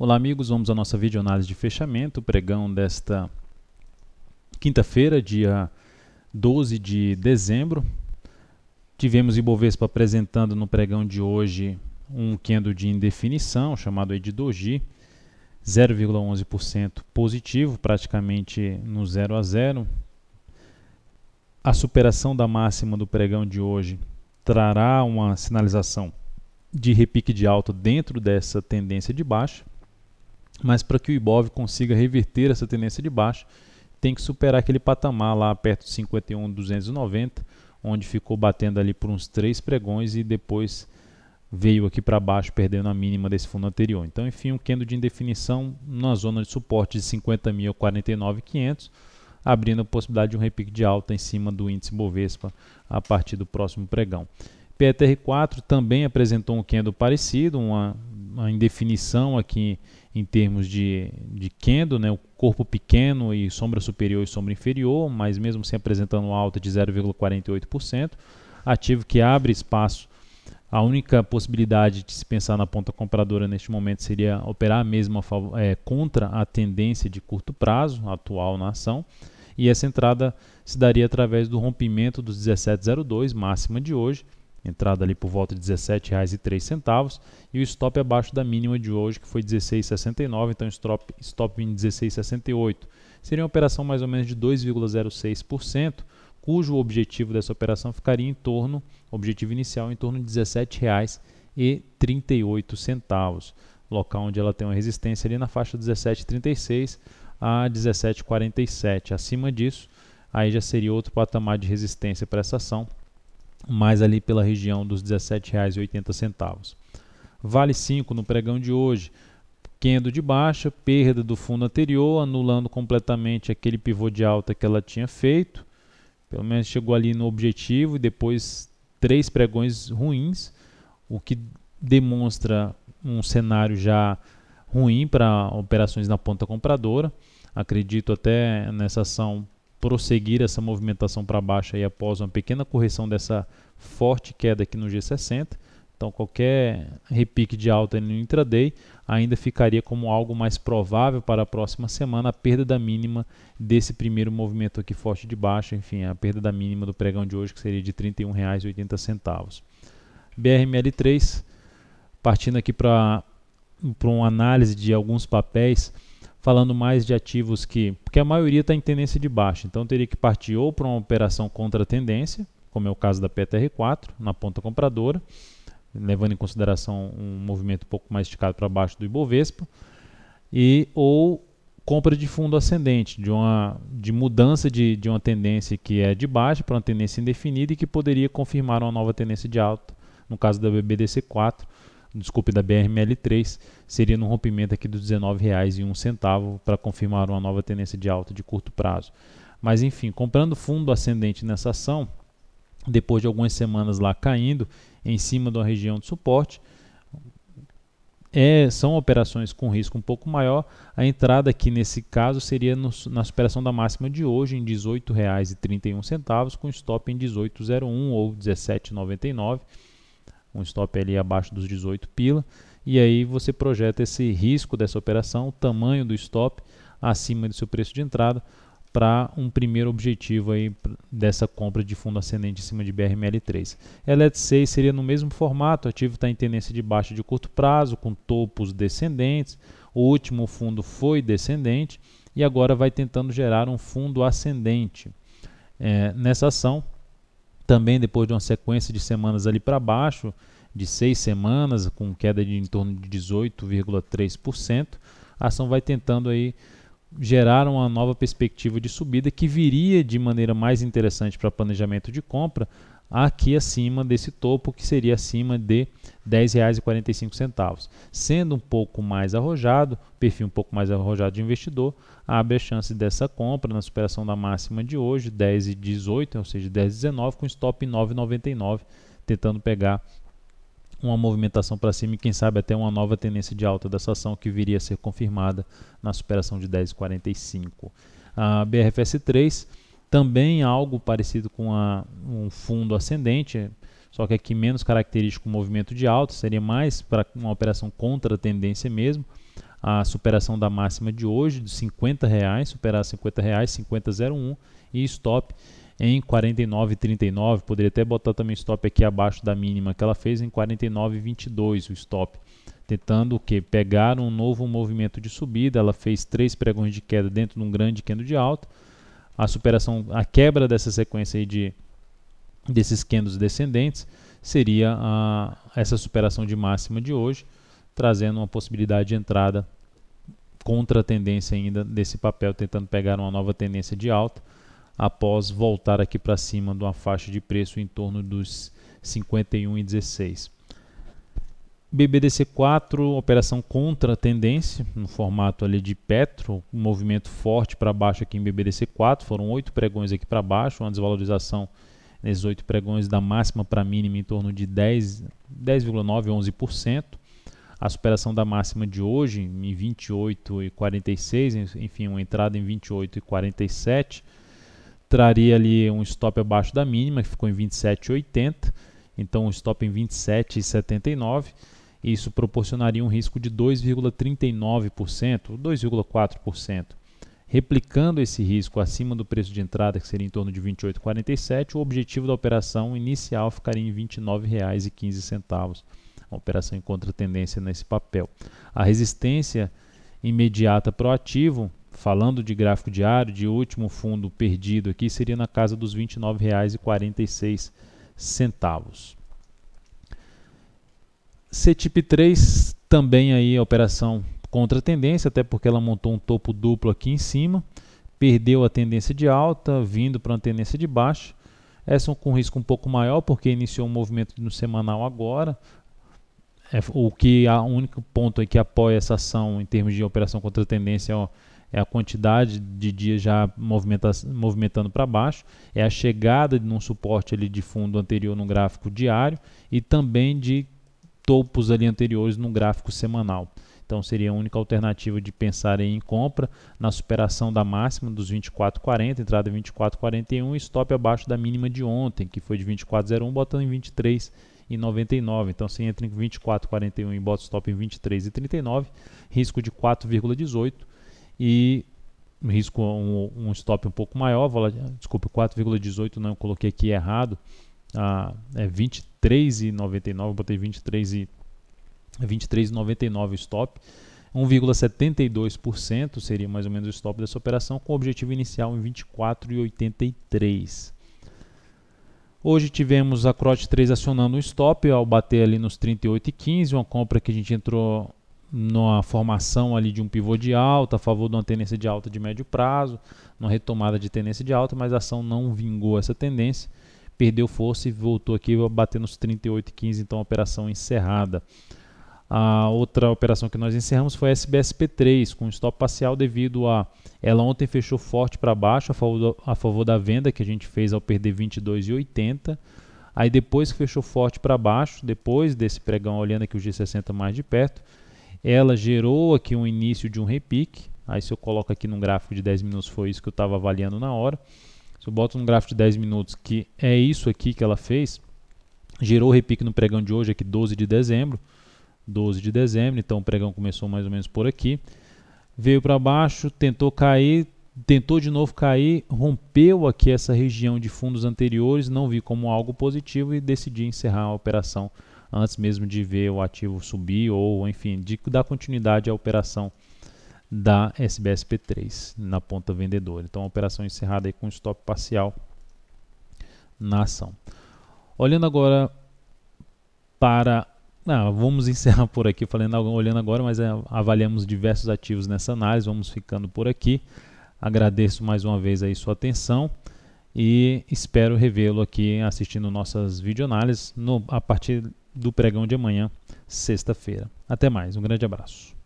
Olá amigos, vamos à nossa videoanálise de fechamento, pregão desta quinta-feira, dia 12 de dezembro. Tivemos Ibovespa apresentando no pregão de hoje um candle de indefinição, chamado aí de Doji, 0,11% positivo, praticamente no 0 a 0. A superação da máxima do pregão de hoje trará uma sinalização de repique de alta dentro dessa tendência de baixa. Mas para que o Ibov consiga reverter essa tendência de baixa, tem que superar aquele patamar lá perto de 51.290, onde ficou batendo ali por uns 3 pregões e depois veio aqui para baixo, perdendo a mínima desse fundo anterior. Então, enfim, um candle de indefinição na zona de suporte de 50.000 a 49.500, abrindo a possibilidade de um repique de alta em cima do índice Bovespa a partir do próximo pregão. PETR4 também apresentou um candle parecido, uma indefinição aqui em termos de candle, né, o corpo pequeno e sombra superior e sombra inferior, mas mesmo assim apresentando alta de 0,48%, ativo que abre espaço. A única possibilidade de se pensar na ponta compradora neste momento seria operar mesmo contra a tendência de curto prazo atual na ação, e essa entrada se daria através do rompimento dos 17,02, máxima de hoje, entrada ali por volta de R$ 17,03, e o stop abaixo da mínima de hoje, que foi 16,69, então stop em 16,68. Seria uma operação mais ou menos de 2,06%, cujo objetivo dessa operação ficaria em torno, objetivo inicial, em torno de R$ 17,38, local onde ela tem uma resistência ali na faixa de 17,36 a 17,47. Acima disso, aí já seria outro patamar de resistência para essa ação, mais ali pela região dos R$ 17,80. Vale 5 no pregão de hoje, candle de baixa, perda do fundo anterior, anulando completamente aquele pivô de alta que ela tinha feito, pelo menos chegou ali no objetivo, e depois 3 pregões ruins, o que demonstra um cenário já ruim para operações na ponta compradora. Acredito até nessa ação prosseguir essa movimentação para baixo aí após uma pequena correção dessa forte queda aqui no G60. Então qualquer repique de alta no intraday ainda ficaria como algo mais provável para a próxima semana, a perda da mínima desse primeiro movimento aqui forte de baixa, enfim, a perda da mínima do pregão de hoje, que seria de R$ 31,80. BRML3, partindo aqui para uma análise de alguns papéis, falando mais de ativos porque a maioria está em tendência de baixa, então teria que partir ou para uma operação contra a tendência, como é o caso da PETR4, na ponta compradora, levando em consideração um movimento um pouco mais esticado para baixo do Ibovespa, ou compra de fundo ascendente, de mudança de uma tendência que é de baixa para uma tendência indefinida e que poderia confirmar uma nova tendência de alta, no caso da BBDC4, da BRML3, seria no rompimento aqui dos R$ 19,01 para confirmar uma nova tendência de alta de curto prazo. Mas enfim, comprando fundo ascendente nessa ação, depois de algumas semanas lá caindo em cima da região de suporte, são operações com risco um pouco maior. A entrada aqui nesse caso seria na superação da máxima de hoje em R$ 18,31, com stop em 18,01 ou 17,99. Um stop ali abaixo dos 18 pila, e aí você projeta esse risco dessa operação, o tamanho do stop acima do seu preço de entrada, para um primeiro objetivo aí dessa compra de fundo ascendente em cima de BRML3. LET6 seria no mesmo formato, o ativo está em tendência de baixa de curto prazo, com topos descendentes, o último fundo foi descendente e agora vai tentando gerar um fundo ascendente. Nessa ação, também depois de uma sequência de semanas ali para baixo, de 6 semanas, com queda de em torno de 18,3%, a ação vai tentando aí gerar uma nova perspectiva de subida que viria de maneira mais interessante para planejamento de compra aqui acima desse topo, que seria acima de R$ 10,45. Sendo um pouco mais arrojado, perfil um pouco mais arrojado de investidor, abre a chance dessa compra na superação da máxima de hoje, 10,18, ou seja, 10,19, com stop em 9,99, tentando pegar uma movimentação para cima e quem sabe até uma nova tendência de alta dessa ação que viria a ser confirmada na superação de 10,45. A BRFS3 também algo parecido com um fundo ascendente, só que aqui menos característico o movimento de alta, seria mais para uma operação contra a tendência mesmo. a superação da máxima de hoje, de R$50, superar R$50, 50,01 e stop em 49,39. Poderia até botar também stop aqui abaixo da mínima que ela fez em 49,22 o stop. Tentando o que? Pegar um novo movimento de subida. Ela fez 3 pregões de queda dentro de um grande candle de alta. A superação, a quebra dessa sequência aí desses candles descendentes seria essa superação de máxima de hoje, trazendo uma possibilidade de entrada contra a tendência ainda desse papel, tentando pegar uma nova tendência de alta, após voltar aqui para cima de uma faixa de preço em torno dos 51,16. BBDC4, operação contra a tendência, no formato ali de Petro, um movimento forte para baixo aqui em BBDC4, foram 8 pregões aqui para baixo, uma desvalorização nesses 8 pregões da máxima para a mínima em torno de 10,9%, 11%. A superação da máxima de hoje em 28,46, enfim, uma entrada em 28,47, traria ali um stop abaixo da mínima, que ficou em 27,80, então um stop em 27,79. Isso proporcionaria um risco de 2,39%, 2,4%. Replicando esse risco acima do preço de entrada, que seria em torno de 28,47, o objetivo da operação inicial ficaria em R$ 29,15. Uma operação em contra-tendência nesse papel. A resistência imediata para o ativo, falando de gráfico diário, de último fundo perdido aqui, seria na casa dos R$ 29,46. CTIP3 também aí a operação contra a tendência, até porque ela montou um topo duplo aqui em cima, perdeu a tendência de alta, vindo para uma tendência de baixa. Essa com risco um pouco maior, porque iniciou um movimento no semanal agora. O único ponto aí que apoia essa ação em termos de operação contra a tendência é a quantidade de dias já movimentando para baixo, é a chegada de um suporte ali de fundo anterior no gráfico diário e também de topos ali anteriores no gráfico semanal. Então seria a única alternativa de pensar em compra na superação da máxima dos 24,40, entrada em 24,41 e stop abaixo da mínima de ontem, que foi de 24,01, botando em 23,99. Então você entra em 24,41 e bota stop em 23,39, risco de 4,18 e risco um stop um pouco maior, desculpe, 4,18 não, eu coloquei aqui errado, é 23,99, botei 23,99 stop, 1,72% seria mais ou menos o stop dessa operação, com o objetivo inicial em 24,83. Hoje tivemos a CROT 3 acionando o stop ao bater ali nos 38,15, uma compra que a gente entrou numa formação ali de um pivô de alta, a favor de uma tendência de alta de médio prazo, uma retomada de tendência de alta, mas a ação não vingou essa tendência, perdeu força e voltou aqui a bater nos 38,15, então a operação encerrada. A outra operação que nós encerramos foi a SBSP3, com stop parcial devido a ela ontem fechou forte para baixo a favor da venda que a gente fez ao perder 22,80. Aí depois que fechou forte para baixo, depois desse pregão, olhando aqui o G60 mais de perto, ela gerou aqui um início de um repique. Aí se eu coloco aqui num gráfico de 10 minutos, foi isso que eu estava avaliando na hora. Se eu boto num gráfico de 10 minutos, que é isso aqui que ela fez, gerou o repique no pregão de hoje, aqui 12 de dezembro, então o pregão começou mais ou menos por aqui, veio para baixo, tentou cair, tentou de novo cair, rompeu aqui essa região de fundos anteriores, não vi como algo positivo e decidi encerrar a operação antes mesmo de ver o ativo subir ou, enfim, de dar continuidade à operação da SBSP3 na ponta vendedora. Então a operação encerrada aí com stop parcial na ação. Olhando agora para... vamos encerrar por aqui, olhando agora, mas avaliamos diversos ativos nessa análise, vamos ficando por aqui. Agradeço mais uma vez aí sua atenção e espero revê-lo aqui assistindo nossas videoanálises a partir do pregão de amanhã, sexta-feira. Até mais, um grande abraço.